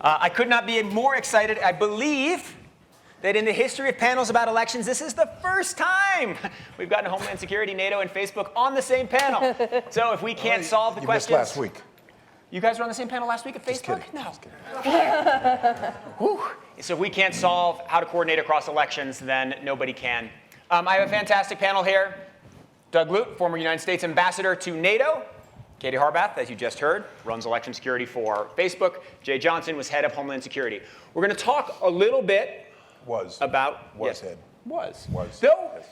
I could not be more excited. I believe that in the history of panels about elections, this is the first time we've gotten Homeland Security, NATO, and Facebook on the same panel. So if we can't solve the questions... You missed last week. You guys were on the same panel last week at Facebook? Just kidding. No. Just kidding. Whew. So if we can't solve how to coordinate across elections, then nobody can. I have a fantastic panel here. Doug Lute, former United States ambassador to NATO. Katie Harbath, as you just heard, runs election security for Facebook. Jay Johnson was head of Homeland Security. We're going to talk a little bit about... Was head. Was. Though, yes.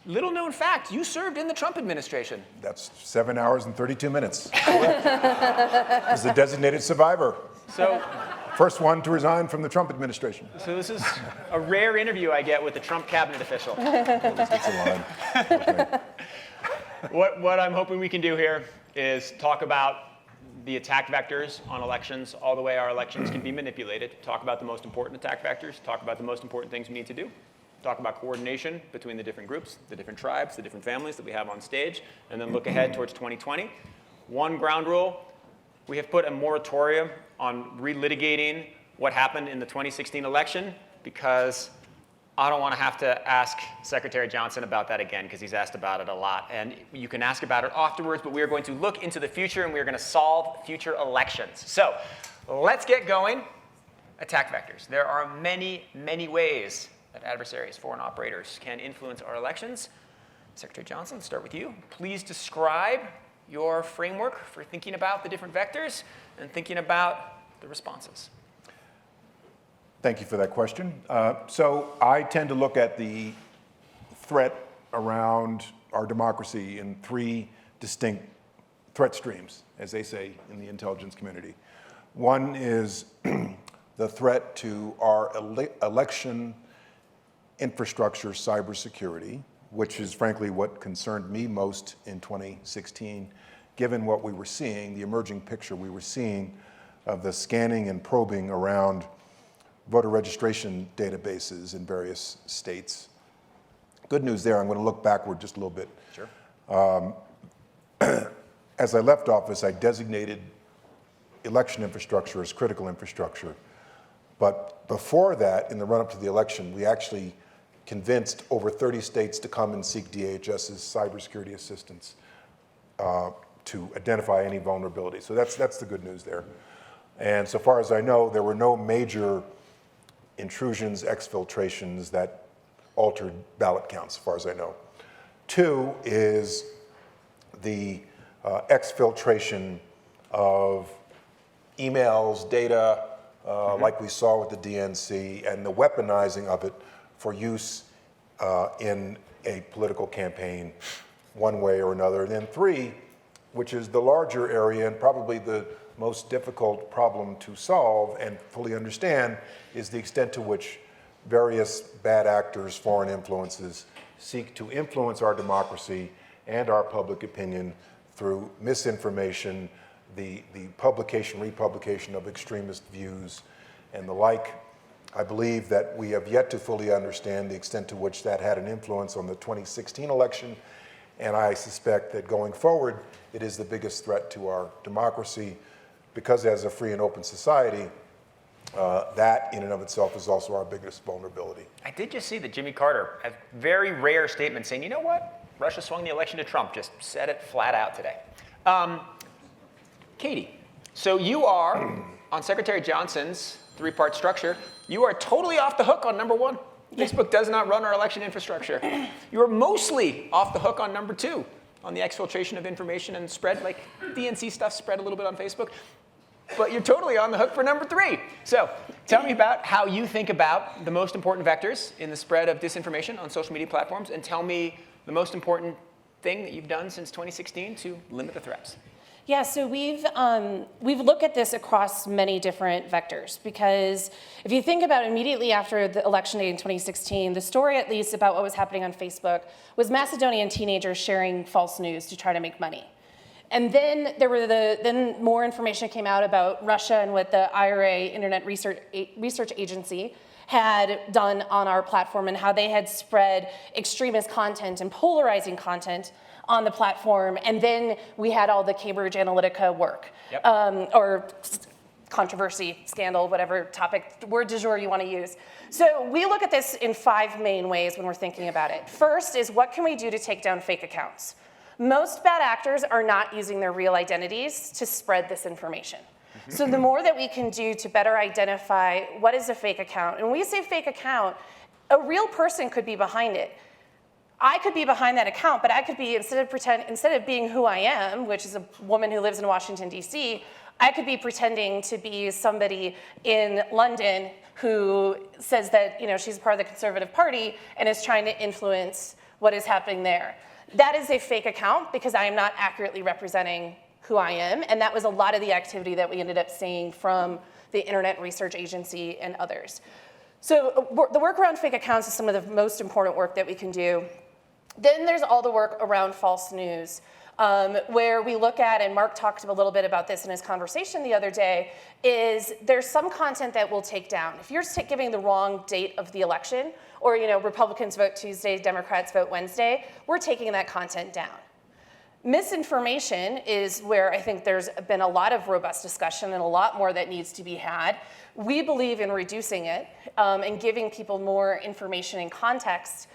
Little known fact, you served in the Trump administration. That's 7 hours and 32 minutes. As a designated survivor. So... First one to resign from the Trump administration. So this is a rare interview I get with a Trump cabinet official. It's a line. Okay. What I'm hoping we can do here is talk about the attack vectors on elections, all the way our elections can be manipulated, talk about the most important attack vectors, talk about the most important things we need to do, talk about coordination between the different groups, the different tribes, the different families that we have on stage, and then look ahead towards 2020. One ground rule, we have put a moratorium on relitigating what happened in the 2016 election because I don't want to have to ask Secretary Johnson about that again because he's asked about it a lot. And you can ask about it afterwards, but we are going to look into the future and we are going to solve future elections. So let's get going. Attack vectors. There are many, many ways that adversaries, foreign operators, can influence our elections. Secretary Johnson, let's start with you. Please describe your framework for thinking about the different vectors and thinking about the responses. Thank you for that question. So I tend to look at the threat around our democracy in three distinct threat streams, as they say in the intelligence community. One is the threat to our election infrastructure cybersecurity, which is frankly what concerned me most in 2016, given what we were seeing, the emerging picture we were seeing of the scanning and probing around voter registration databases in various states. Good news there, I'm going to look backward just a little bit. Sure. As I left office, I designated election infrastructure as critical infrastructure. But before that, in the run-up to the election, we actually convinced over 30 states to come and seek DHS's cybersecurity assistance to identify any vulnerability. So that's the good news there. And so far as I know, there were no major intrusions, exfiltrations that altered ballot counts, as far as I know. Two is the exfiltration of emails, data, like we saw with the DNC, and the weaponizing of it for use in a political campaign one way or another. And then three, which is the larger area and probably the most difficult problem to solve and fully understand, is the extent to which various bad actors, foreign influences, seek to influence our democracy and our public opinion through misinformation, the publication, republication of extremist views, and the like. I believe that we have yet to fully understand the extent to which that had an influence on the 2016 election, and I suspect that going forward, it is the biggest threat to our democracy, because as a free and open society, that in and of itself is also our biggest vulnerability. I did just see that Jimmy Carter, a very rare statement saying, you know what? Russia swung the election to Trump, just said it flat out today. Katie, so you are, on Secretary Johnson's three-part structure, you are totally off the hook on number one. Facebook does not run our election infrastructure. You are mostly off the hook on number two, on the exfiltration of information and spread, like DNC stuff spread a little bit on Facebook. But you're totally on the hook for number three. So tell me about how you think about the most important vectors in the spread of disinformation on social media platforms, and tell me the most important thing that you've done since 2016 to limit the threats. Yeah, so we've looked at this across many different vectors, because if you think about immediately after the election day in 2016, the story at least about what was happening on Facebook was Macedonian teenagers sharing false news to try to make money. And then then more information came out about Russia and what the IRA, Internet Research Agency, had done on our platform and how they had spread extremist content and polarizing content on the platform. And then we had all the Cambridge Analytica work, yep. Or controversy, scandal, whatever topic, word du jour you want to use. So we look at this in 5 main ways when we're thinking about it. First is, what can we do to take down fake accounts? Most bad actors are not using their real identities to spread this information. So the more that we can do to better identify what is a fake account, and when we say fake account, a real person could be behind it. I could be behind that account, but I could be, instead of being who I am, which is a woman who lives in Washington, D.C., I could be pretending to be somebody in London who says that she's part of the Conservative Party and is trying to influence what is happening there. That is a fake account because I am not accurately representing who I am, and that was a lot of the activity that we ended up seeing from the Internet Research Agency and others. So the work around fake accounts is some of the most important work that we can do. Then there's all the work around false news, where we look at, and Mark talked a little bit about this in his conversation the other day, is there's some content that we'll take down. If you're giving the wrong date of the election, or Republicans vote Tuesday, Democrats vote Wednesday, we're taking that content down. Misinformation is where I think there's been a lot of robust discussion and a lot more that needs to be had. We believe in reducing it and giving people more information and context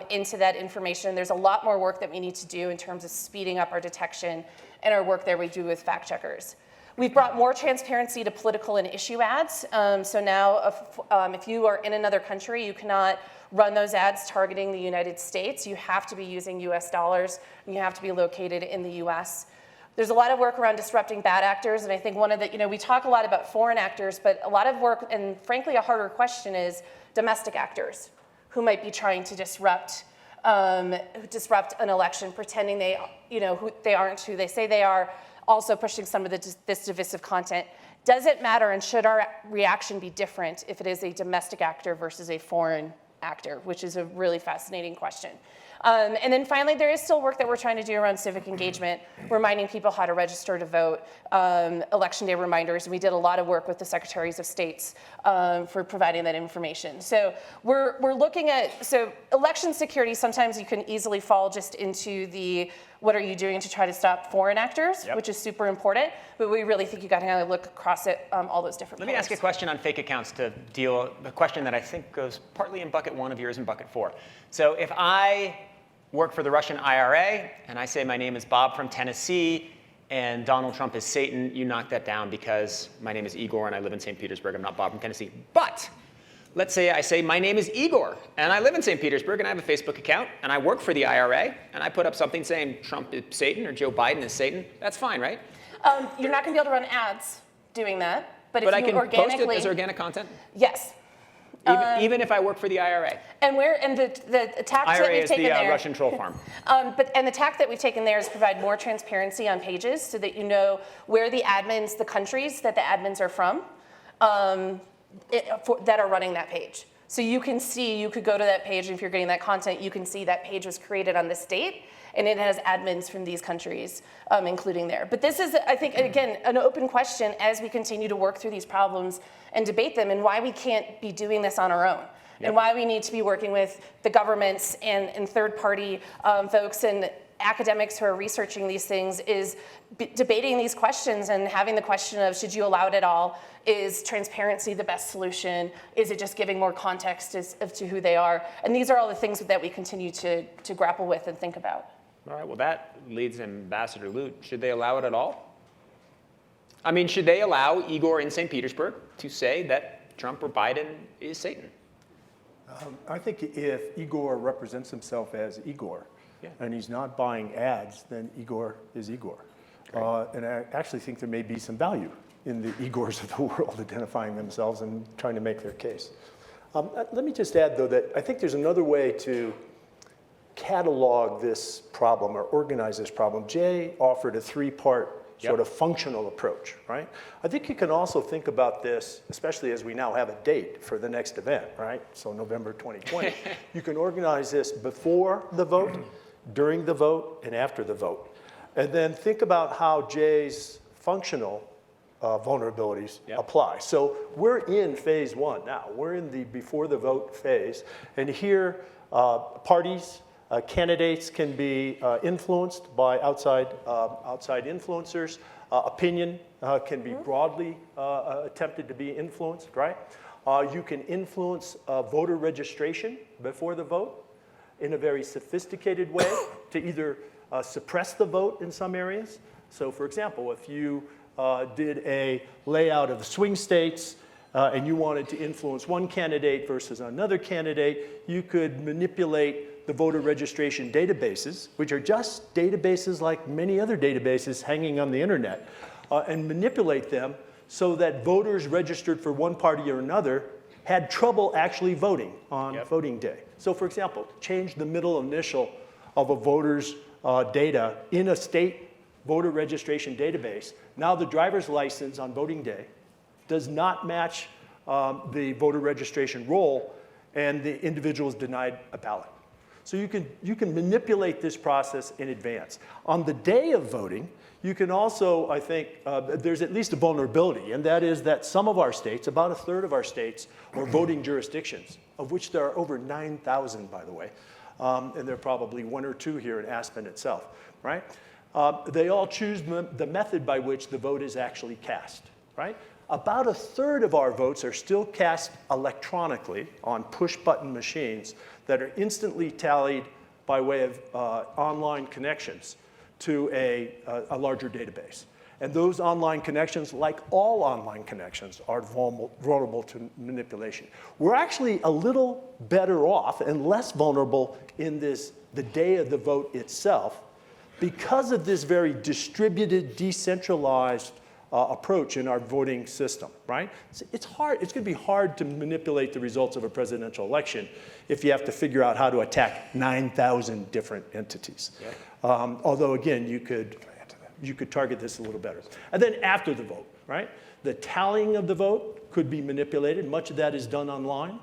into that information. There's a lot more work that we need to do in terms of speeding up our detection and our work that we do with fact checkers. We've brought more transparency to political and issue ads. So now if you are in another country, you cannot run those ads targeting the United States. You have to be using US dollars, and you have to be located in the US. There's a lot of work around disrupting bad actors, and I think one of the, we talk a lot about foreign actors, but a lot of work, and frankly a harder question, is domestic actors who might be trying to disrupt an election, pretending who they aren't who they say they are, also pushing some of this divisive content. Does it matter, and should our reaction be different if it is a domestic actor versus a foreign actor, which is a really fascinating question. And then finally, there is still work that we're trying to do around civic engagement, reminding people how to register to vote, election day reminders. And we did a lot of work with the secretaries of states for providing that information. So we're looking at, so election security, sometimes you can easily fall just into the, what are you doing to try to stop foreign actors, which is super important. But we really think you got to kind of look across it, all those different Let me ask you a question on fake accounts to deal, a question that I think goes partly in bucket 1 of yours and bucket 4. So if I work for the Russian IRA and I say my name is Bob from Tennessee and Donald Trump is Satan, you knock that down because my name is Igor and I live in St. Petersburg. I'm not Bob from Tennessee. But let's say I say my name is Igor and I live in St. Petersburg and I have a Facebook account and I work for the IRA and I put up something saying Trump is Satan or Joe Biden is Satan. That's fine, right? You're not going to be able to run ads doing that. But if I you can organically post it as organic content? Yes. Even if I work for the IRA? And the tact that IRA we've is taken the there, Russian troll farm. and the tact that we've taken there is provide more transparency on pages so that you know where the admins, the countries that the admins are from, that are running that page. So you can see, you could go to that page, and if you're getting that content, you can see that page was created on this date, and it has admins from these countries, including there. But this is, I think, again, an open question as we continue to work through these problems and debate them, and why we can't be doing this on our own, and why we need to be working with the governments and third-party folks and academics who are researching these things, is debating these questions and having the question of, should you allow it at all? Is transparency the best solution? Is it just giving more context as to who they are? And these are all the things that we continue to grapple with and think about. All right, well, that leads Ambassador Lute. Should they allow it at all? I mean, should they allow Igor in St. Petersburg to say that Trump or Biden is Satan? I think if Igor represents himself as Igor, and he's not buying ads, then Igor is Igor. And I actually think there may be some value in the Igors of the world identifying themselves and trying to make their case. Let me just add, though, that I think there's another way to catalog this problem or organize this problem. Jay offered a 3-part sort of functional approach, right? I think you can also think about this, especially as we now have a date for the next event, right? So November 2020. You can organize this before the vote, during the vote, and after the vote. And then think about how Jay's functional vulnerabilities apply. So we're in phase 1 now. We're in the before the vote phase. And here, parties, candidates can be influenced by outside influencers. Opinion can be broadly attempted to be influenced, right? You can influence voter registration before the vote in a very sophisticated way to either suppress the vote in some areas. So for example, if you did a layout of the swing states and you wanted to influence one candidate versus another candidate, you could manipulate the voter registration databases, which are just databases like many other databases hanging on the internet, and manipulate them so that voters registered for one party or another had trouble actually voting on voting day. So for example, change the middle initial of a voter's data in a state voter registration database. Now the driver's license on voting day does not match the voter registration roll, and the individual is denied a ballot. So you can manipulate this process in advance. On the day of voting, you can also, I think, there's at least a vulnerability, and that is that some of our states, about a third of our states, are voting jurisdictions, of which there are over 9,000, by the way, and there are probably one or two here in Aspen itself, right? They all choose the method by which the vote is actually cast, right? About a third of our votes are still cast electronically on push-button machines that are instantly tallied by way of online connections to a larger database. And those online connections, like all online connections, are vulnerable to manipulation. We're actually a little better off and less vulnerable in the day of the vote itself because of this very distributed, decentralized approach in our voting system, right? It's hard. It's going to be hard to manipulate the results of a presidential election if you have to figure out how to attack 9,000 different entities. Yep. Although, again, you could target this a little better. And then after the vote, right? The tallying of the vote could be manipulated. Much of that is done online.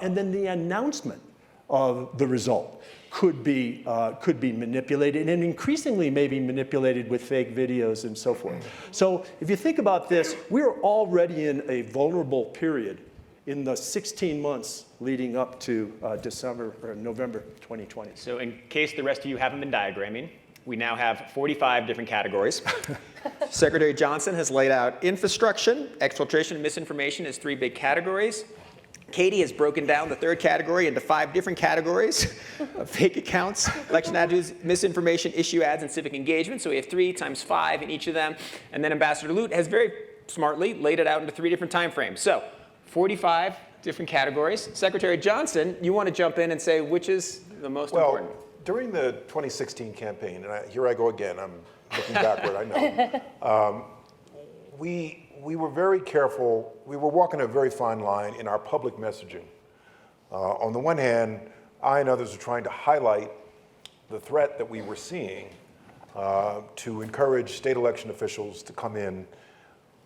And then the announcement of the result could be manipulated, and increasingly maybe manipulated with fake videos and so forth. So if you think about this, we're already in a vulnerable period in the 16 months leading up to December or November 2020. So in case the rest of you haven't been diagramming, we now have 45 different categories. Secretary Johnson has laid out infrastructure, exfiltration, and misinformation as 3 big categories. Katie has broken down the third category into 5 different categories of fake accounts, election ads, misinformation, issue ads, and civic engagement. So we have 3 times 5 in each of them. And then Ambassador Lute has very smartly laid it out into 3 different time frames. So 45 different categories. Secretary Johnson, you want to jump in and say which is the most important? During the 2016 campaign, and here I go again, I'm looking backward, I know. We were very careful. We were walking a very fine line in our public messaging. On the one hand, I and others are trying to highlight the threat that we were seeing to encourage state election officials to come in,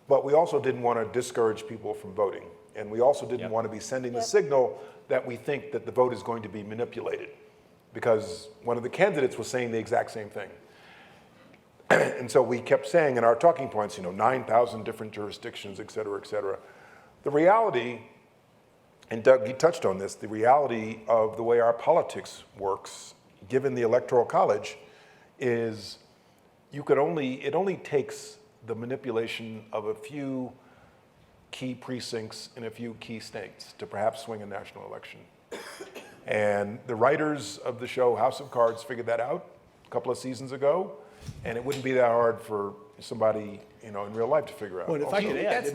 but we also didn't want to discourage people from voting. And we also didn't want to be sending the signal that we think that the vote is going to be manipulated, because one of the candidates was saying the exact same thing. And so we kept saying in our talking points, 9,000 different jurisdictions, et cetera, et cetera. The reality, and Doug, you touched on this, the reality of the way our politics works, given the Electoral College, is it only takes the manipulation of a few key precincts in a few key states to perhaps swing a national election. And the writers of the show House of Cards figured that out a couple of seasons ago. And it wouldn't be that hard for somebody, in real life to figure out. Well, if I could add,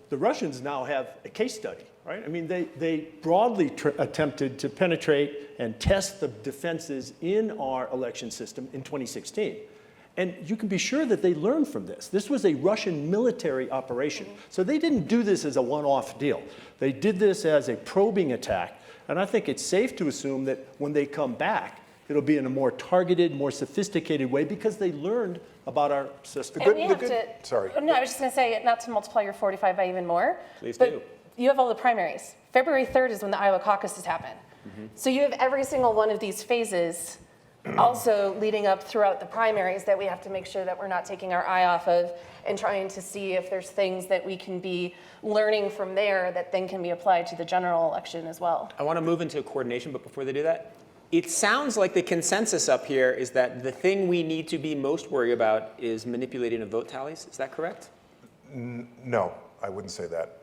the Russians now have a case study, right? I mean, they broadly attempted to penetrate and test the defenses in our election system in 2016. And you can be sure that they learned from this. This was a Russian military operation. So they didn't do this as a one-off deal. They did this as a probing attack. And I think it's safe to assume that when they come back, it'll be in a more targeted, more sophisticated way because they learned about our system. Sorry. No, I was just going to say, not to multiply your 45 by even more. Please but do. You have all the primaries. February 3rd is when the Iowa caucuses happen. So you have every single one of these phases also leading up throughout the primaries that we have to make sure that we're not taking our eye off of and trying to see if there's things that we can be learning from there that then can be applied to the general election as well. I want to move into coordination, but before they do that, It sounds like the consensus up here is that the thing we need to be most worried about is manipulating of vote tallies. Is that correct? No, I wouldn't say that.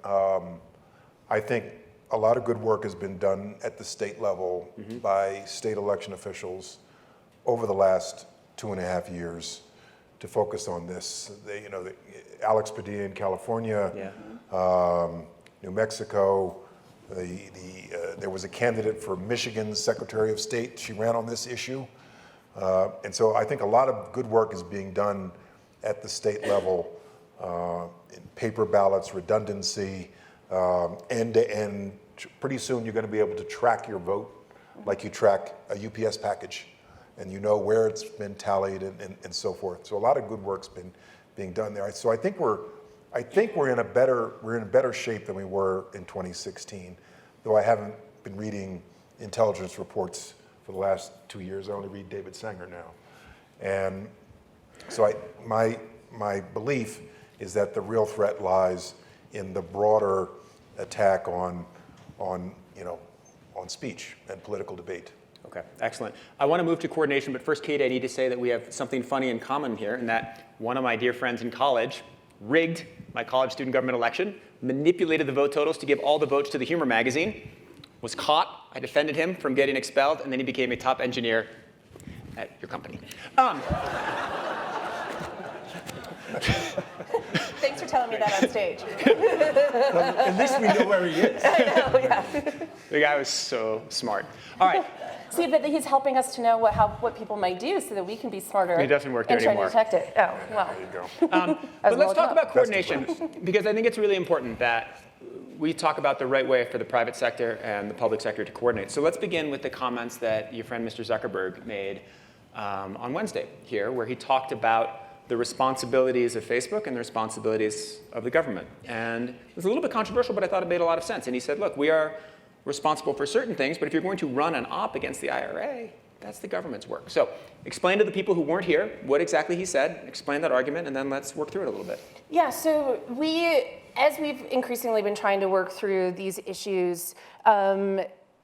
I think a lot of good work has been done at the state level by state election officials over the last 2.5 years to focus on this. Alex Padilla in California, New Mexico, there was a candidate for Michigan's Secretary of State. She ran on this issue. And so I think a lot of good work is being done at the state level, in paper ballots, redundancy, end-to-end. Pretty soon you're going to be able to track your vote like you track a UPS package, and you know where it's been tallied and so forth. So a lot of good work's been being done there. So I think we're in a better shape than we were in 2016, though I haven't been reading intelligence reports for the last 2 years. I only read David Sanger now. And so my belief is that the real threat lies in the broader attack on speech and political debate. Okay, excellent. I want to move to coordination, but first, Kate, I need to say that we have something funny in common here, in that one of my dear friends in college rigged my college student government election, manipulated the vote totals to give all the votes to the Humor magazine, was caught. I defended him from getting expelled, and then he became a top engineer at your company. Thanks for telling me that on stage. At least we know where he is. I know, yeah. The guy was so smart. All right. See, but he's helping us to know what people might do so that we can be smarter. He doesn't work there and try anymore. to detect it. Oh, well. There you go. But let's talk about coordination, because I think it's really important that we talk about the right way for the private sector and the public sector to coordinate. So let's begin with the comments that your friend Mr. Zuckerberg made on Wednesday here, where he talked about the responsibilities of Facebook and the responsibilities of the government. And it was a little bit controversial, but I thought it made a lot of sense. And he said, look, we are responsible for certain things, but if you're going to run an op against the IRA, that's the government's work. So explain to the people who weren't here what exactly he said, explain that argument, and then let's work through it a little bit. Yeah, so as we've increasingly been trying to work through these issues,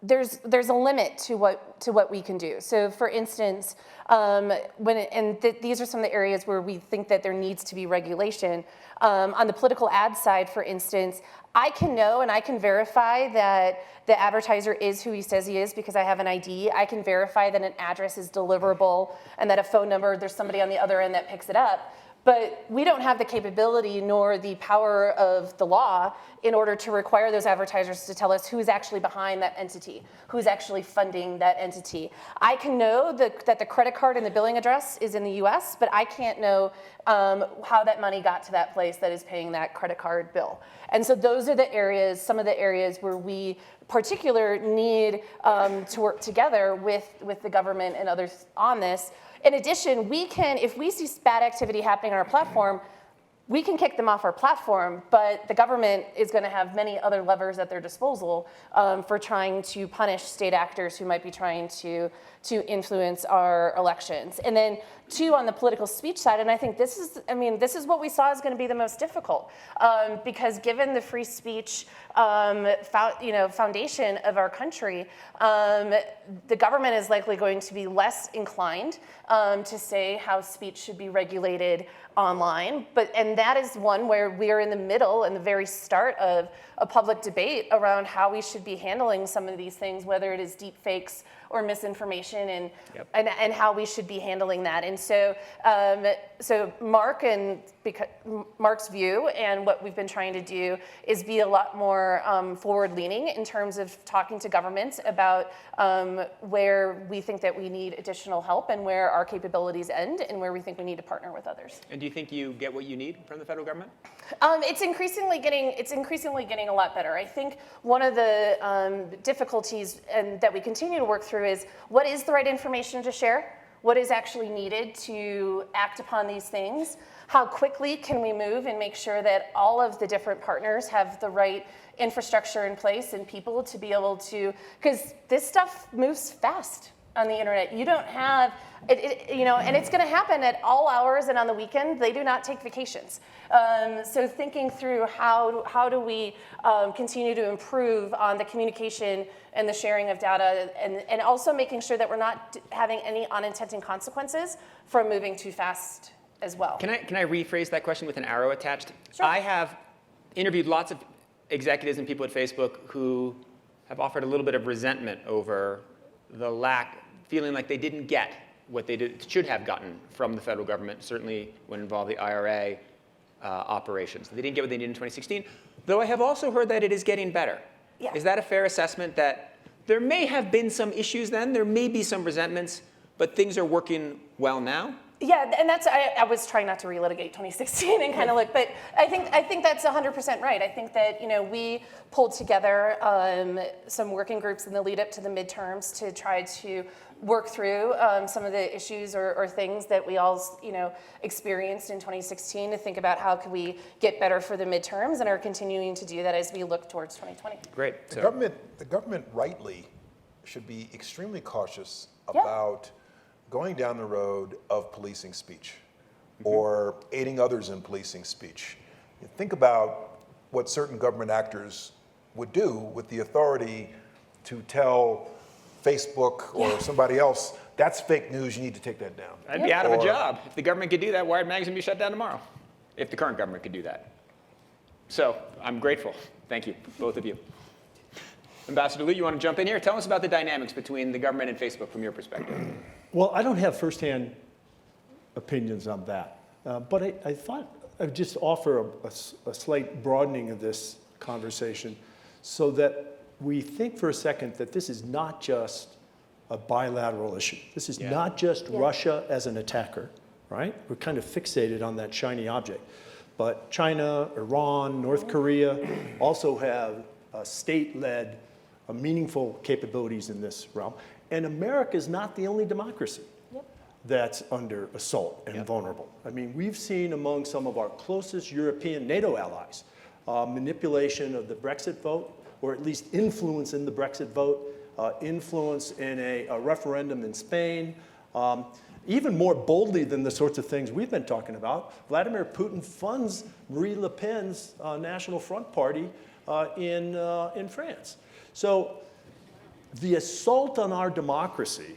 there's a limit to what we can do. So for instance, these are some of the areas where we think that there needs to be regulation. On the political ad side, for instance, I can know and I can verify that the advertiser is who he says he is because I have an ID. I can verify that an address is deliverable and that a phone number, there's somebody on the other end that picks it up. But we don't have the capability nor the power of the law in order to require those advertisers to tell us who's actually behind that entity, who's actually funding that entity. I can know that the credit card and the billing address is in the US, but I can't know how that money got to that place that is paying that credit card bill. And so those are the areas, some of the areas where we particularly need to work together with the government and others on this. In addition, we can, if we see bad activity happening on our platform, we can kick them off our platform, but the government is going to have many other levers at their disposal for trying to punish state actors who might be trying to influence our elections. And then two, on the political speech side, and I think this is what we saw is going to be the most difficult, because given the free speech foundation of our country, the government is likely going to be less inclined to say how speech should be regulated online. And that is one where we are in the middle and the very start of a public debate around how we should be handling some of these things, whether it is deep fakes or misinformation, and how we should be handling that. And so, Mark's view and what we've been trying to do is be a lot more forward-leaning in terms of talking to governments about where we think that we need additional help and where our capabilities end and where we think we need to partner with others. And do you think you get what you need from the federal government? It's increasingly getting a lot better. I think one of the difficulties that we continue to work through is what is the right information to share? What is actually needed to act upon these things? How quickly can we move and make sure that all of the different partners have the right infrastructure in place and people to be able to, because this stuff moves fast. on the internet. You don't have, and it's going to happen at all hours and on the weekend. They do not take vacations. So thinking through how do we continue to improve on the communication and the sharing of data, and also making sure that we're not having any unintended consequences from moving too fast as well. Can I rephrase that question with an arrow attached? Sure. I have interviewed lots of executives and people at Facebook who have offered a little bit of resentment over the feeling like they didn't get what they should have gotten from the federal government, certainly when involved the IRA operations. They didn't get what they needed in 2016, though I have also heard that it is getting better. Yeah. Is that a fair assessment, that there may have been some issues then, there may be some resentments, but things are working well now? Yeah, and that's, I was trying not to relitigate 2016 and kind of look, but I think that's 100% right. I think that, we pulled together some working groups in the lead up to the midterms to try to work through some of the issues or things that we all, experienced in 2016 to think about how could we get better for the midterms, and are continuing to do that as we look towards 2020. Great. The government rightly should be extremely cautious Yeah. about going down the road of policing speech or aiding others in policing speech. You think about what certain government actors would do with the authority to tell Facebook or somebody else, that's fake news, you need to take that down. I'd be out of a job. If the government could do that, Wired Magazine would be shut down tomorrow, if the current government could do that. So I'm grateful. Thank you, both of you. Ambassador Liu, you want to jump in here? Tell us about the dynamics between the government and Facebook from your perspective. Well, I don't have firsthand opinions on that, but I thought I'd just offer a slight broadening of this conversation so that we think for a second that this is not just a bilateral issue. This is not just Russia as an attacker, right? We're kind of fixated on that shiny object. But China, Iran, North Korea also have state-led meaningful capabilities in this realm. And America is not the only democracy that's under assault and vulnerable. I mean, we've seen among some of our closest European NATO allies manipulation of the Brexit vote, or at least influence in the Brexit vote, influence in a referendum in Spain. Even more boldly than the sorts of things we've been talking about, Vladimir Putin funds Marine Le Pen's National Front Party in France. So the assault on our democracy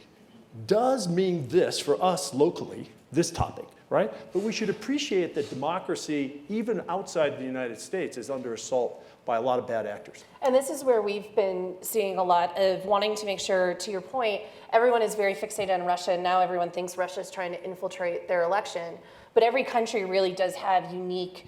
does mean this for us locally, this topic, right? But we should appreciate that democracy, even outside the United States, is under assault by a lot of bad actors. And this is where we've been seeing a lot of wanting to make sure, to your point, everyone is very fixated on Russia, and now everyone thinks Russia is trying to infiltrate their election. But every country really does have unique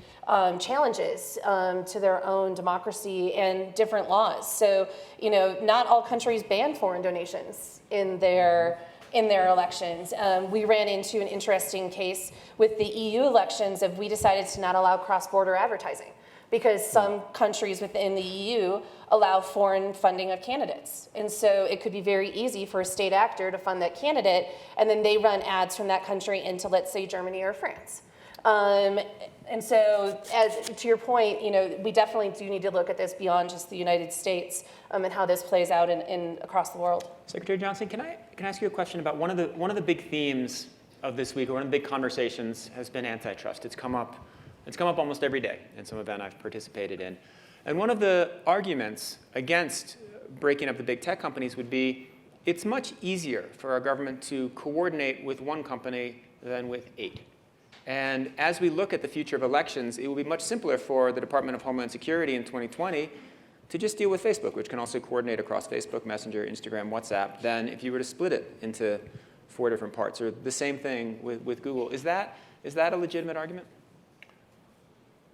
challenges to their own democracy and different laws. So, not all countries ban foreign donations in their elections. We ran into an interesting case with the EU elections of we decided to not allow cross-border advertising because some countries within the EU allow foreign funding of candidates. And so it could be very easy for a state actor to fund that candidate, and then they run ads from that country into, let's say, Germany or France. And so, as to your point, we definitely do need to look at this beyond just the United States and how this plays out in across the world. Secretary Johnson, can I ask you a question about one of the big themes of this week, or one of the big conversations, has been antitrust. It's come up almost every day in some event I've participated in. And one of the arguments against breaking up the big tech companies would be it's much easier for our government to coordinate with one company than with 8. And as we look at the future of elections, it will be much simpler for the Department of Homeland Security in 2020 to just deal with Facebook, which can also coordinate across Facebook, Messenger, Instagram, WhatsApp, than if you were to split it into 4 different parts, or the same thing with Google. Is that a legitimate argument?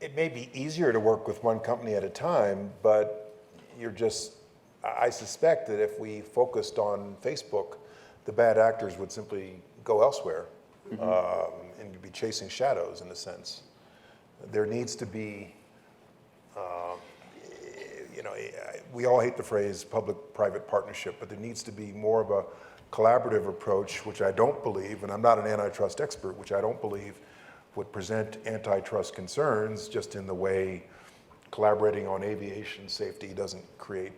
It may be easier to work with one company at a time, but I suspect that if we focused on Facebook, the bad actors would simply go elsewhere and you'd be chasing shadows in a sense. There needs to be, we all hate the phrase public-private partnership, but there needs to be more of a collaborative approach, which I don't believe, and I'm not an antitrust expert, which I don't believe would present antitrust concerns just in the way collaborating on aviation safety doesn't create,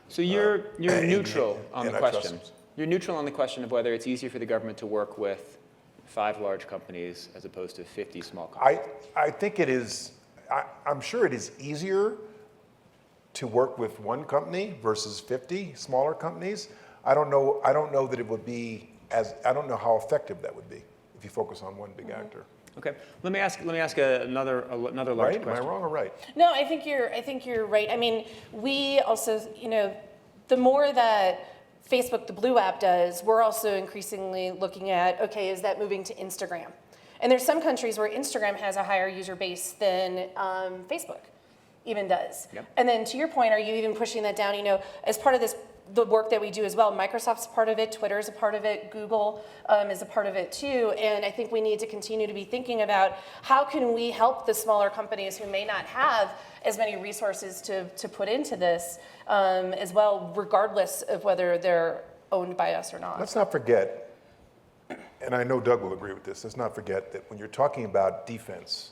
So you're neutral on the question. You're neutral on the question of whether it's easier for the government to work with 5 large companies as opposed to 50 small companies. I think it is, I'm sure it is easier to work with one company versus 50 smaller companies. I don't know that it would be I don't know how effective that would be if you focus on one big actor. Okay, let me ask another large Right? question. Am I wrong or right? No, I think you're right. I mean, we also, the more that Facebook, the Blue app, does, we're also increasingly looking at, okay, is that moving to Instagram? And there's some countries where Instagram has a higher user base than Facebook even does. Yep. And then to your point, are you even pushing that down? As part of the work that we do as well, Microsoft's a part of it, Twitter's a part of it, Google is a part of it too. And I think we need to continue to be thinking about how can we help the smaller companies who may not have as many resources to put into this as well, regardless of whether they're owned by us or not. Let's not forget, and I know Doug will agree with this, let's not forget that when you're talking about defense,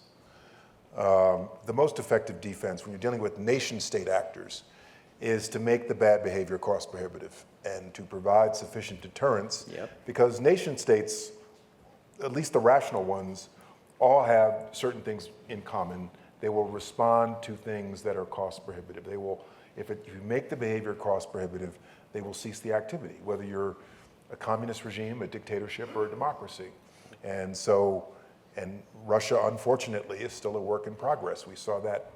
the most effective defense when you're dealing with nation-state actors is to make the bad behavior cost prohibitive and to provide sufficient deterrence. Yep. Because nation-states, at least the rational ones, all have certain things in common. They will respond to things that are cost prohibitive. They will, if you make the behavior cost prohibitive, they will cease the activity, whether you're a communist regime, a dictatorship, or a democracy. And Russia, unfortunately, is still a work in progress. We saw that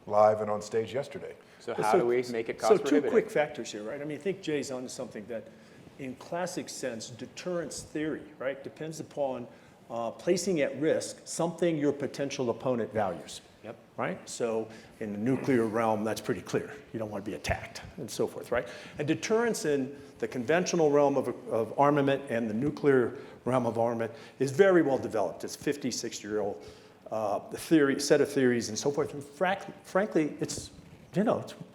live and on stage yesterday. So how do we make it cost prohibitive? So 2 quick factors here, right? I mean, I think Jay's onto something that, in classic sense, deterrence theory, right, depends upon placing at risk something your potential opponent values. Yep. Right? So in the nuclear realm, that's pretty clear. You don't want to be attacked and so forth, right? And deterrence in the conventional realm of armament and the nuclear realm of armament is very well developed. It's 50, 60-year-old set of theories and so forth. And frankly, it's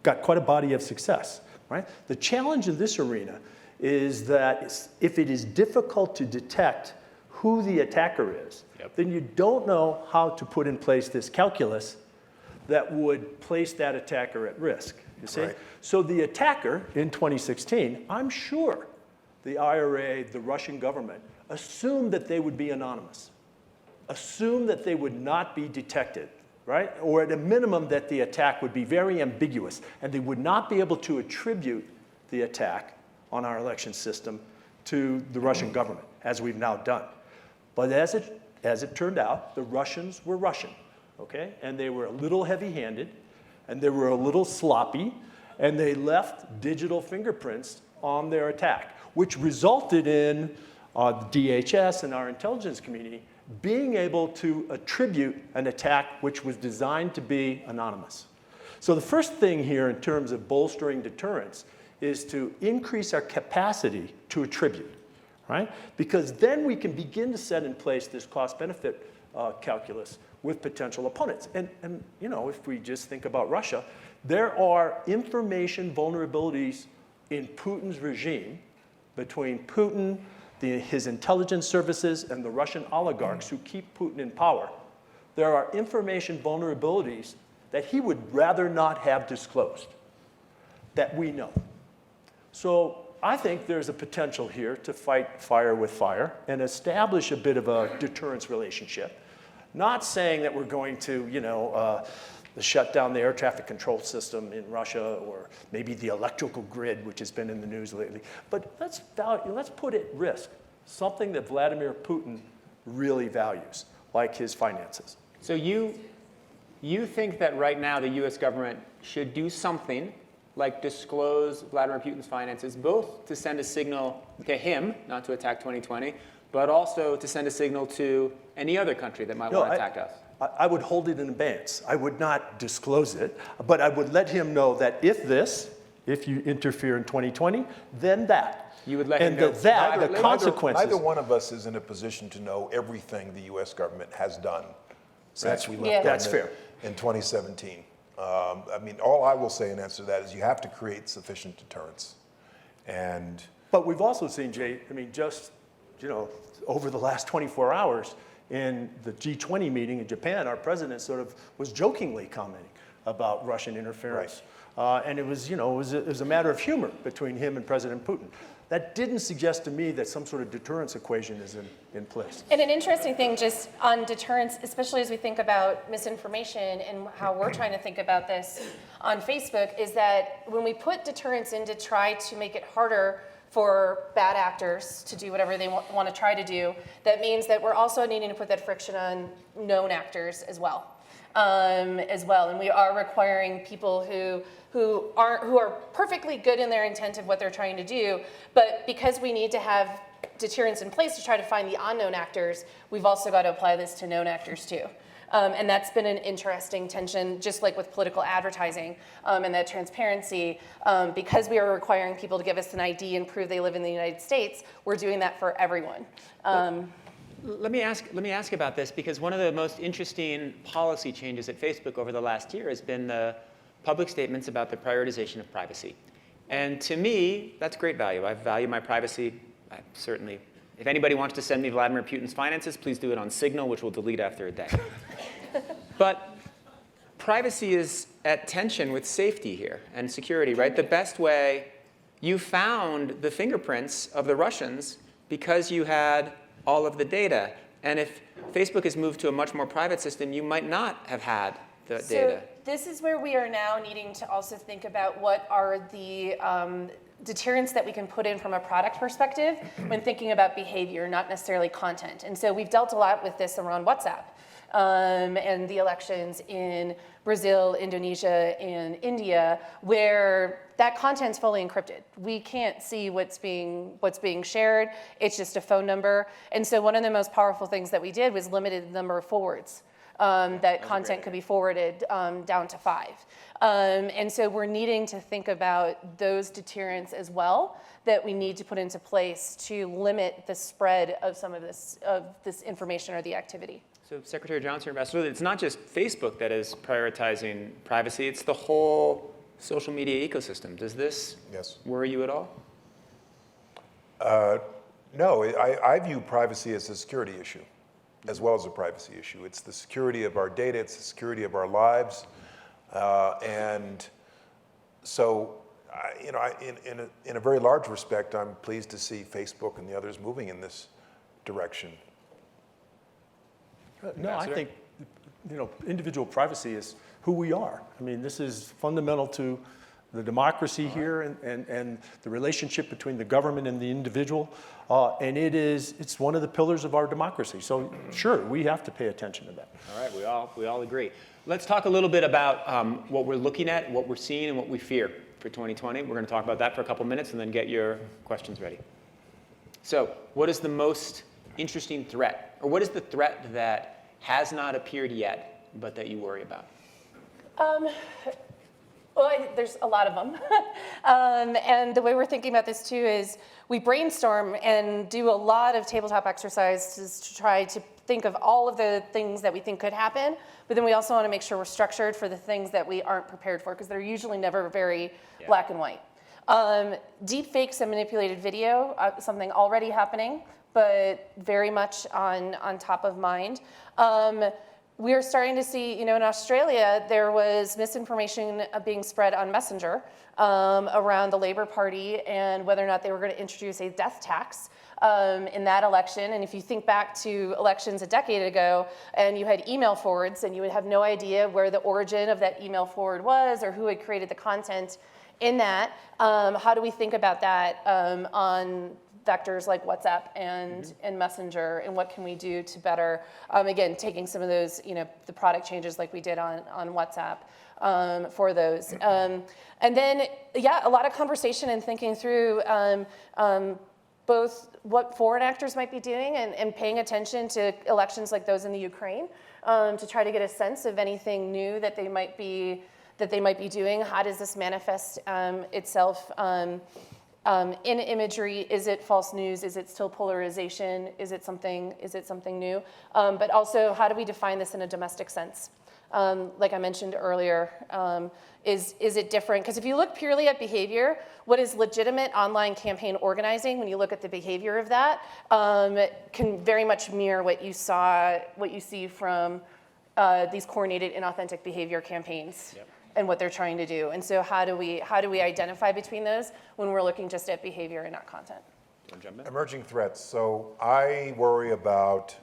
got quite a body of success, right? The challenge in this arena is that if it is difficult to detect who the attacker is, Yep. then you don't know how to put in place this calculus that would place that attacker at risk, you see? Right. So the attacker in 2016, I'm sure the IRA, the Russian government, assumed that they would be anonymous, assumed that they would not be detected, right? Or at a minimum that the attack would be very ambiguous and they would not be able to attribute the attack on our election system to the Russian government, as we've now done. But as it turned out, the Russians were Russian, okay? And they were a little heavy-handed, and they were a little sloppy, and they left digital fingerprints on their attack, which resulted in the DHS and our intelligence community being able to attribute an attack which was designed to be anonymous. So the first thing here in terms of bolstering deterrence is to increase our capacity to attribute, right? Because then we can begin to set in place this cost-benefit calculus with potential opponents. And if we just think about Russia, there are information vulnerabilities in Putin's regime between Putin, his intelligence services, and the Russian oligarchs who keep Putin in power. There are information vulnerabilities that he would rather not have disclosed, that we know. So I think there's a potential here to fight fire with fire and establish a bit of a deterrence relationship. Not saying that we're going to, shut down the air traffic control system in Russia or maybe the electrical grid, which has been in the news lately. But let's put at risk something that Vladimir Putin really values, like his finances. So you think that right now the U.S. government should do something like disclose Vladimir Putin's finances, both to send a signal to him, not to attack 2020, but also to send a signal to any other country that might want to attack us? I would hold it in abeyance. I would not disclose it, but I would let him know that if you interfere in 2020, then that. You would let him know. And the consequences. Neither one of us is in a position to know everything the U.S. government has done since we left That's fair. in 2017. All I will say in answer to that is you have to create sufficient deterrence. But we've also seen, Jay, over the last 24 hours, in the G20 meeting in Japan, our president sort of was jokingly commenting about Russian interference. Right. And it was a matter of humor between him and President Putin. that didn't suggest to me that some sort of deterrence equation is in place. And an interesting thing just on deterrence, especially as we think about misinformation and how we're trying to think about this on Facebook, is that when we put deterrence in to try to make it harder for bad actors to do whatever they want to try to do, that means that we're also needing to put that friction on known actors as well. And we are requiring people who are perfectly good in their intent of what they're trying to do, but because we need to have deterrence in place to try to find the unknown actors, we've also got to apply this to known actors too. And that's been an interesting tension, just like with political advertising and that transparency. Because we are requiring people to give us an ID and prove they live in the United States, we're doing that for everyone. Let me ask about this, because one of the most interesting policy changes at Facebook over the last year has been the public statements about the prioritization of privacy. And to me, that's great value. I value my privacy. I certainly, if anybody wants to send me Vladimir Putin's finances, please do it on Signal, which we'll delete after a day. But privacy is at tension with safety here and security, right? The best way, you found the fingerprints of the Russians because you had all of the data. And if Facebook has moved to a much more private system, you might not have had the data. This is where we are now needing to also think about what are the deterrents that we can put in from a product perspective when thinking about behavior, not necessarily content. And so we've dealt a lot with this around WhatsApp and the elections in Brazil, Indonesia, and India, where that content's fully encrypted. We can't see what's being shared. It's just a phone number. And so one of the most powerful things that we did was limited the number of forwards that content could be forwarded down to 5. And so we're needing to think about those deterrents as well that we need to put into place to limit the spread of some of this information or the activity. So Secretary Johnson, Ambassador, it's not just Facebook that is prioritizing privacy, it's the whole social media ecosystem. Does this worry you at all? No, I view privacy as a security issue, as well as a privacy issue. It's the security of our data, it's the security of our lives. And so, in a very large respect, I'm pleased to see Facebook and the others moving in this direction. No, I think individual privacy is who we are. I mean, this is fundamental to the democracy here and the relationship between the government and the individual. And it's one of the pillars of our democracy. So sure, we have to pay attention to that. All right, we all agree. Let's talk a little bit about what we're looking at, what we're seeing, and what we fear for 2020. We're going to talk about that for a couple minutes and then get your questions ready. So what is the most interesting threat, or what is the threat that has not appeared yet, but that you worry about? Well, there's a lot of them. And the way we're thinking about this too is we brainstorm and do a lot of tabletop exercises to try to think of all of the things that we think could happen, but then we also want to make sure we're structured for the things that we aren't prepared for, because they're usually never very black and white. Deep fakes and manipulated video, something already happening, but very much on top of mind. We're starting to see, in Australia, there was misinformation being spread on Messenger around the Labour Party and whether or not they were going to introduce a death tax in that election. And if you think back to elections a decade ago and you had email forwards and you would have no idea where the origin of that email forward was or who had created the content in that, how do we think about that on vectors like WhatsApp and Messenger, and what can we do to better, again, taking some of those, the product changes like we did on WhatsApp for those. And then, a lot of conversation and thinking through both what foreign actors might be doing and paying attention to elections like those in the Ukraine to try to get a sense of anything new that they might be doing. How does this manifest itself in imagery? Is it false news? Is it still polarization? Is it something new? But also, how do we define this in a domestic sense? Like I mentioned earlier, is it different? Because if you look purely at behavior, what is legitimate online campaign organizing, when you look at the behavior of that, can very much mirror what you see from these coordinated inauthentic behavior campaigns. Yep. and what they're trying to do. And so how do we identify between those when we're looking just at behavior and not content? Emerging threats. So I worry about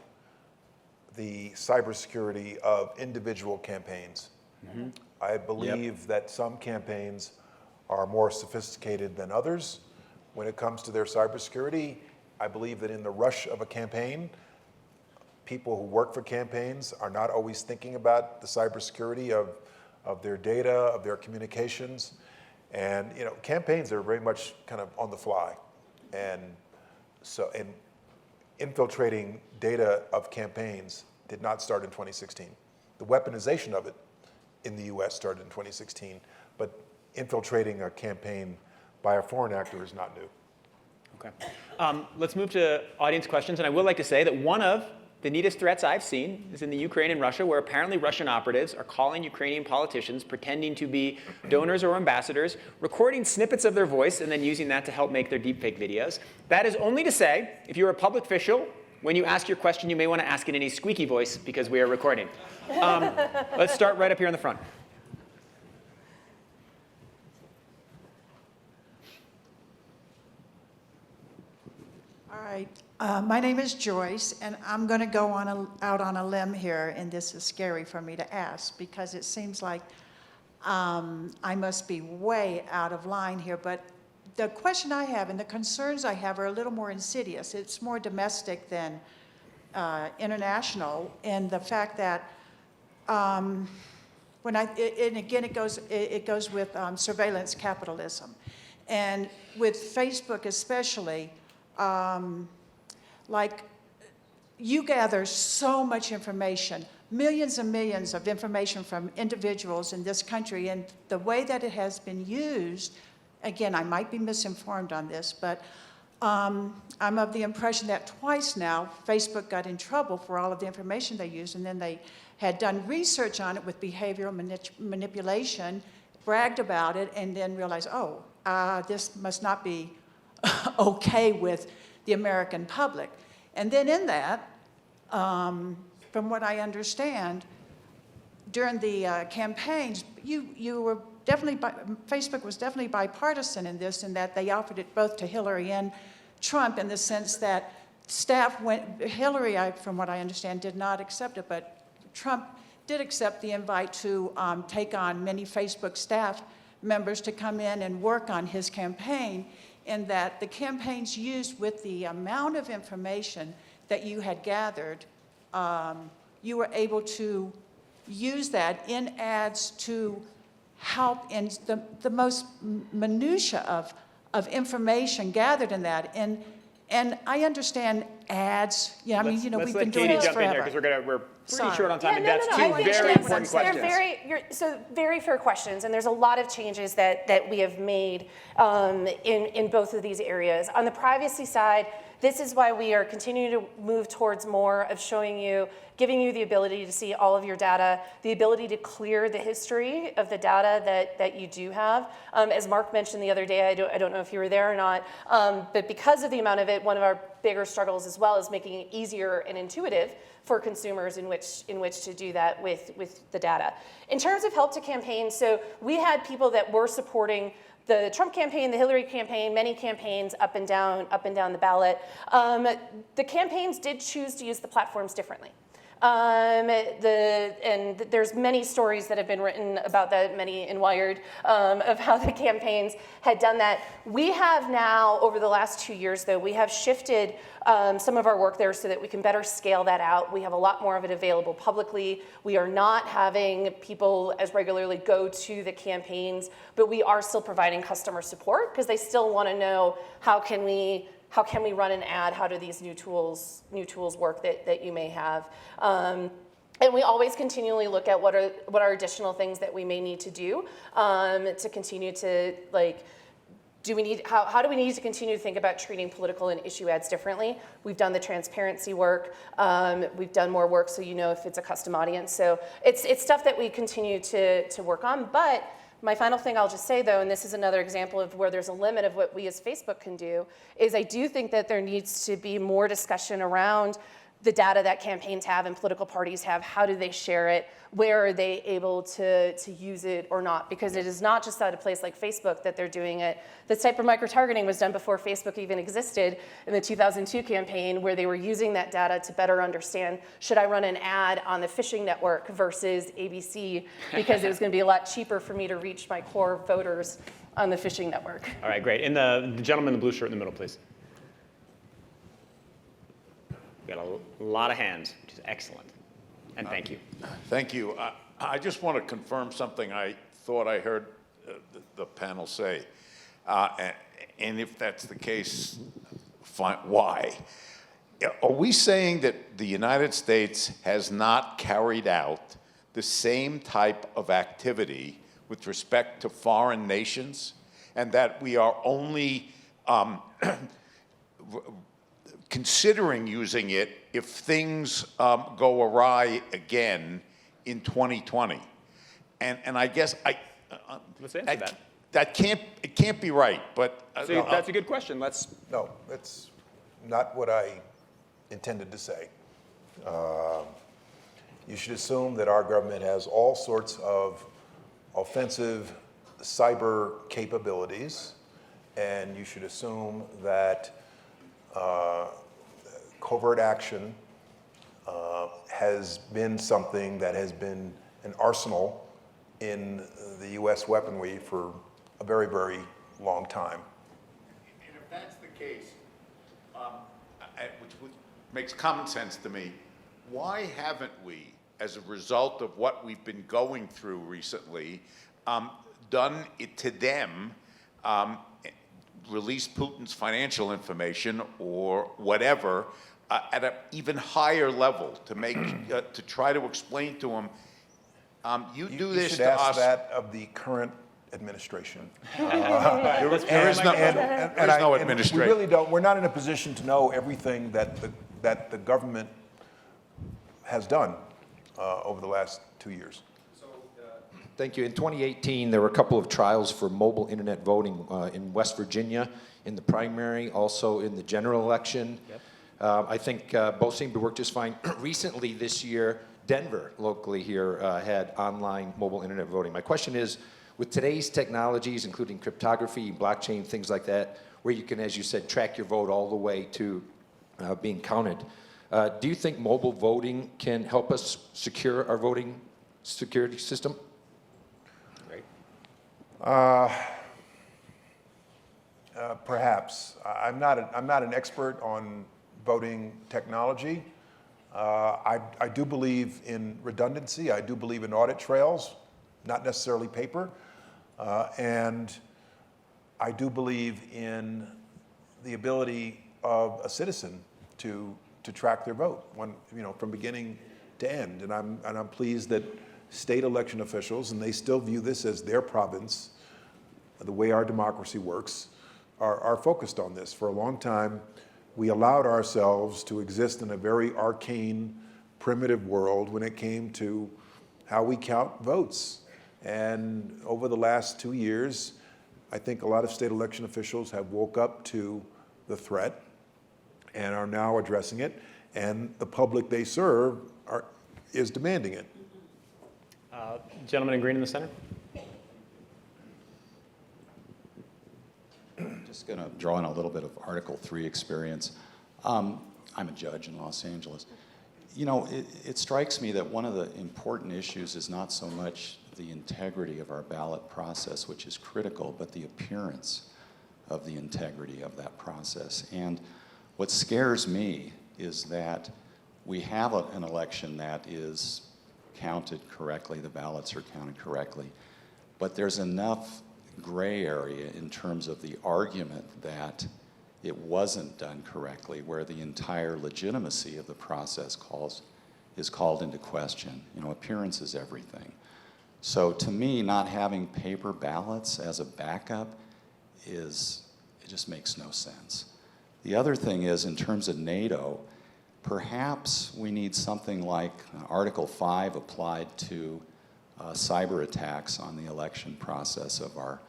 the cybersecurity of individual campaigns. I believe that some campaigns are more sophisticated than others when it comes to their cybersecurity. I believe that in the rush of a campaign, people who work for campaigns are not always thinking about the cybersecurity of their data, of their communications. And campaigns are very much kind of on the fly. And so infiltrating data of campaigns did not start in 2016. The weaponization of it in the US started in 2016, but infiltrating a campaign by a foreign actor is not new. Okay. Let's move to audience questions. And I would like to say that one of the neatest threats I've seen is in the Ukraine and Russia, where apparently Russian operatives are calling Ukrainian politicians, pretending to be donors or ambassadors, recording snippets of their voice, and then using that to help make their deepfake videos. That is only to say, if you're a public official, when you ask your question, you may want to ask it in a squeaky voice because we are recording. Let's start right up here in the front. All right. My name is Joyce, and I'm going to go out on a limb here, and this is scary for me to ask because it seems like I must be way out of line here. But the question I have and the concerns I have are a little more insidious. It's more domestic than international, in the fact that and again it goes with surveillance capitalism, and with Facebook especially. Like, you gather so much information, millions and millions of information from individuals in this country, and the way that it has been used, again, I might be misinformed on this, but I'm of the impression that twice now, Facebook got in trouble for all of the information they used, and then they had done research on it with behavioral manipulation, bragged about it, and then realized, this must not be okay with the American public. And then in that, from what I understand, during the campaigns, you were definitely, Facebook was definitely bipartisan in this, in that they offered it both to Hillary and Trump, in the sense that Hillary, from what I understand, did not accept it, but Trump did accept the invite to take on many Facebook staff members to come in and work on his campaign, in that the campaigns used, with the amount of information that you had gathered, you were able to use that in ads to help in the most minutia of information gathered in that. And I understand ads. Yeah, we've been doing this forever. Because we're pretty short on time, Yeah, and that's I two think very important questions. so very fair questions, and there's a lot of changes that we have made in both of these areas. On the privacy side, this is why we are continuing to move towards more of giving you the ability to see all of your data, the ability to clear the history of the data that you do have. As Mark mentioned the other day, I don't know if you were there or not, but because of the amount of it, one of our bigger struggles as well is making it easier and intuitive for consumers in which to do that with the data. In terms of help to campaigns, so we had people that were supporting the Trump campaign, the Hillary campaign, many campaigns up and down the ballot. The campaigns did choose to use the platforms differently. And there's many stories that have been written about that, many in Wired, of how the campaigns had done that. We have now, over the last 2 years though, we have shifted some of our work there so that we can better scale that out. We have a lot more of it available publicly. We are not having people as regularly go to the campaigns, but we are still providing customer support because they still want to know how can we run an ad? How do these new tools work that you may have? And we always continually look at what are additional things that we may need to do to continue to how do we need to continue to think about treating political and issue ads differently? We've done the transparency work. We've done more work so you know if it's a custom audience. So it's stuff that we continue to work on. But my final thing I'll just say, though, and this is another example of where there's a limit of what we as Facebook can do, is I do think that there needs to be more discussion around the data that campaigns have and political parties have, how do they share it? Where are they able to use it or not? Because it is not just at a place like Facebook that they're doing it. This type of micro-targeting was done before Facebook even existed in the 2002 campaign, where they were using that data to better understand, should I run an ad on the phishing network versus ABC, because it was going to be a lot cheaper for me to reach my core voters on the phishing network. All right, great. And the gentleman in the blue shirt in the middle, please. We got a lot of hands, which is excellent. And thank you. Thank you. I just want to confirm something I thought I heard the panel say. And if that's the case, fine, why? Are we saying that the United States has not carried out the same type of activity with respect to foreign nations, and that we are only considering using it if things go awry again in 2020? And I guess Let's answer that. it can't be right, but So that's a good question. No, that's not what I intended to say. You should assume that our government has all sorts of offensive cyber capabilities, and you should assume that covert action has been something that has been an arsenal in the U.S. weaponry for a very, very long time. And if that's the case, which makes common sense to me, why haven't we, as a result of what we've been going through recently, done it to them, release Putin's financial information or whatever at an even higher level to make to try to explain to them, you do this should to ask us. that of the current administration. There is no administration. We really don't. We're not in a position to know everything that the government has done over the last 2 years. Thank you. In 2018, there were a couple of trials for mobile internet voting in West Virginia, in the primary, also in the general election. Yep. I think both seem to work just fine. Recently this year, Denver, locally here, had online mobile internet voting. My question is, with today's technologies, including cryptography, blockchain, things like that, where you can, as you said, track your vote all the way to being counted, do you think mobile voting can help us secure our voting security system? Perhaps. I'm not an expert on voting technology. I do believe in redundancy. I do believe in audit trails, not necessarily paper. And I do believe in the ability of a citizen to track their vote from beginning to end. And I'm pleased that state election officials, and they still view this as their province, the way our democracy works, are focused on this. For a long time, we allowed ourselves to exist in a very arcane, primitive world when it came to how we count votes. And over the last 2 years, I think a lot of state election officials have woke up to the threat and are now addressing it, and the public they serve is demanding it. Gentleman in green in the center. Just going to draw on a little bit of Article 3 experience. I'm a judge in Los Angeles. You know, it strikes me that one of the important issues is not so much the integrity of our ballot process, which is critical, but the appearance of the integrity of that process. And what scares me is that we have an election that is counted correctly, the ballots are counted correctly, but there's enough gray area in terms of the argument that it wasn't done correctly, where the entire legitimacy of the process is called into question. You know, appearance is everything. So to me, not having paper ballots as a backup it just makes no sense. The other thing is, in terms of NATO, perhaps we need something like Article 5 applied to cyber attacks on the election process of our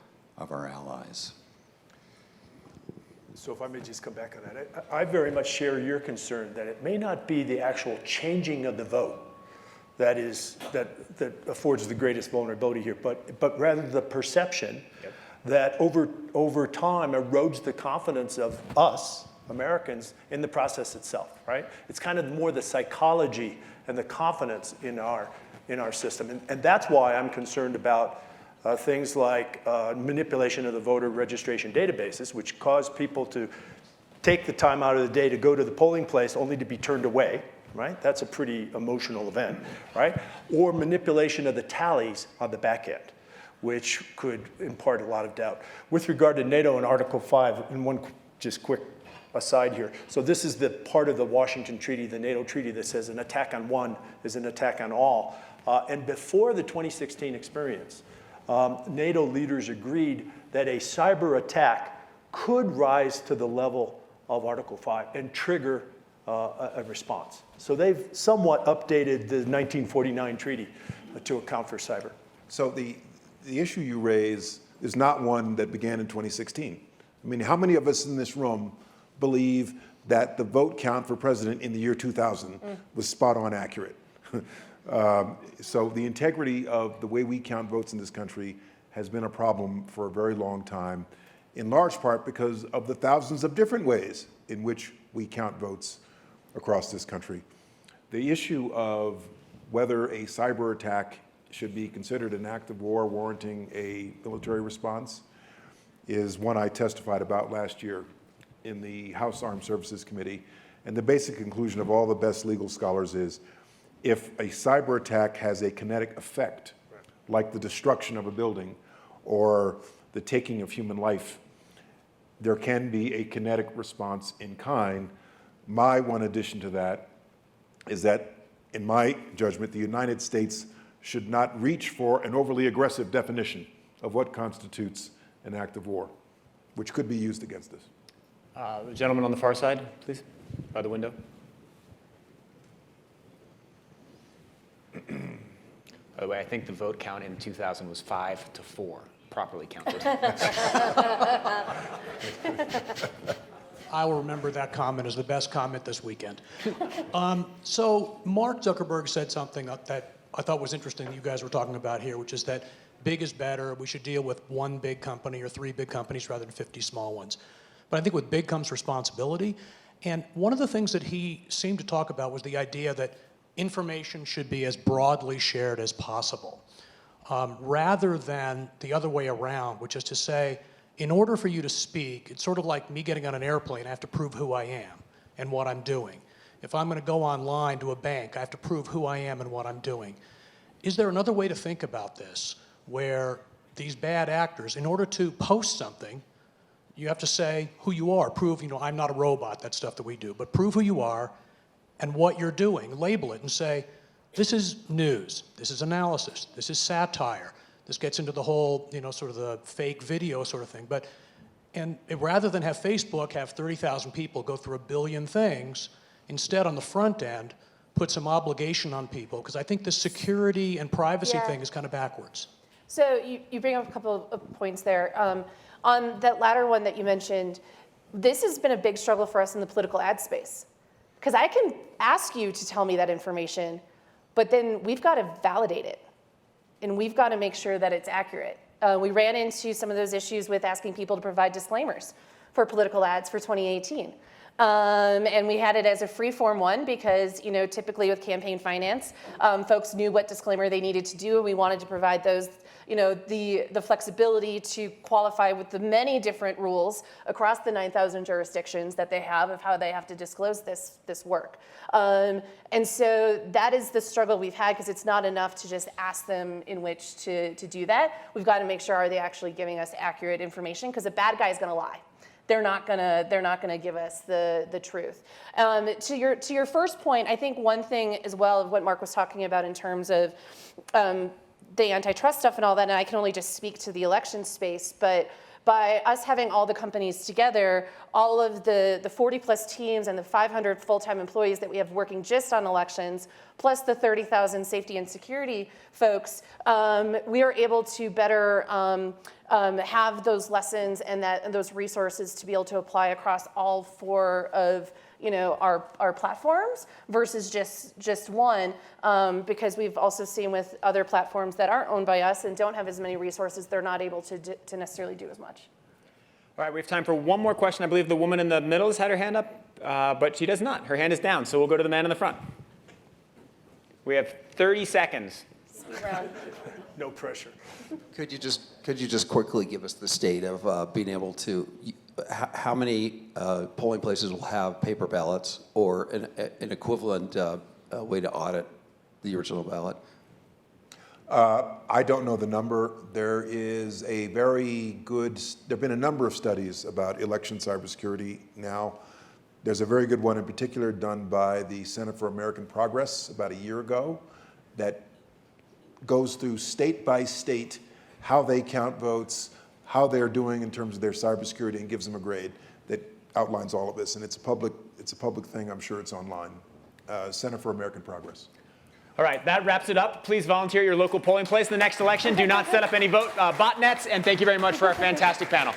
allies. So if I may just come back on that, I very much share your concern that it may not be the actual changing of the vote that affords the greatest vulnerability here, but rather the perception that over time erodes the confidence of us, Americans, in the process itself, right? It's kind of more the psychology and the confidence in our system. And that's why I'm concerned about things like manipulation of the voter registration databases, which cause people to take the time out of the day to go to the polling place only to be turned away, right? That's a pretty emotional event, right? Or manipulation of the tallies on the back end, which could impart a lot of doubt. With regard to NATO and Article 5, and one just quick aside here. So this is the part of the Washington Treaty, the NATO treaty, that says an attack on one is an attack on all. And before the 2016 experience, NATO leaders agreed that a cyber attack could rise to the level of Article 5 and trigger a response. So they've somewhat updated the 1949 treaty to account for cyber. So the issue you raise is not one that began in 2016. I mean, how many of us in this room believe that the vote count for president in the year 2000 was spot on accurate? So the integrity of the way we count votes in this country has been a problem for a very long time, in large part because of the thousands of different ways in which we count votes across this country. The issue of whether a cyber attack should be considered an act of war warranting a military response is one I testified about last year in the House Armed Services Committee. And the basic conclusion of all the best legal scholars is if a cyber attack has a kinetic effect, like the destruction of a building or the taking of human life, there can be a kinetic response in kind. My one addition to that is that, in my judgment, the United States should not reach for an overly aggressive definition of what constitutes an act of war, which could be used against us. The gentleman on the far side, please, by the window. By the way, I think the vote count in 2000 was 5-4, properly counted. I will remember that comment as the best comment this weekend. So Mark Zuckerberg said something that I thought was interesting that you guys were talking about here, which is that big is better. We should deal with one big company or 3 big companies rather than 50 small ones. But I think with big comes responsibility. And one of the things that he seemed to talk about was the idea that information should be as broadly shared as possible, rather than the other way around, which is to say, in order for you to speak, it's sort of like me getting on an airplane. I have to prove who I am and what I'm doing. If I'm going to go online to a bank, I have to prove who I am and what I'm doing. Is there another way to think about this, where these bad actors, in order to post something, you have to say who you are, prove, I'm not a robot, that stuff that we do, but prove who you are and what you're doing, label it and say, this is news, this is analysis, this is satire, this gets into the whole, sort of the fake video sort of thing. And rather than have Facebook have 30,000 people go through 1 billion things, instead on the front end, put some obligation on people, because I think the security and privacy thing is kind of backwards. So you bring up a couple of points there. On that latter one that you mentioned, this has been a big struggle for us in the political ad space. Because I can ask you to tell me that information, but then we've got to validate it. And we've got to make sure that it's accurate. We ran into some of those issues with asking people to provide disclaimers for political ads for 2018. And we had it as a free-form one because, typically with campaign finance, folks knew what disclaimer they needed to do, and we wanted to provide those, the flexibility to qualify with the many different rules across the 9,000 jurisdictions that they have of how they have to disclose this work. And so that is the struggle we've had, because it's not enough to just ask them in which to do that. We've got to make sure, are they actually giving us accurate information? Because a bad guy is going to lie. They're not gonna give us the truth. To your first point, I think one thing as well of what Mark was talking about in terms of the antitrust stuff and all that, and I can only just speak to the election space, but by us having all the companies together, all of the 40 plus teams and the 500 full-time employees that we have working just on elections, plus the 30,000 safety and security folks, we are able to better have those lessons and those resources to be able to apply across all 4 of our platforms versus just one, because we've also seen with other platforms that aren't owned by us and don't have as many resources, they're not able to necessarily do as much. All right, we have time for one more question. I believe the woman in the middle has had her hand up, but she does not. Her hand is down, so we'll go to the man in the front. We have 30 seconds. Speed round. No pressure. Could you just quickly give us the state of being able to, how many polling places will have paper ballots or an equivalent way to audit the original ballot? I don't know the number. There is a very good, there have been a number of studies about election cybersecurity now. There's a very good one in particular done by the Center for American Progress about a year ago that goes through state by state how they count votes, how they're doing in terms of their cybersecurity, and gives them a grade that outlines all of this. And it's a public thing. I'm sure it's online. Center for American Progress. All right, that wraps it up. Please volunteer at your local polling place in the next election. Do not set up any botnets, and thank you very much for our fantastic panel.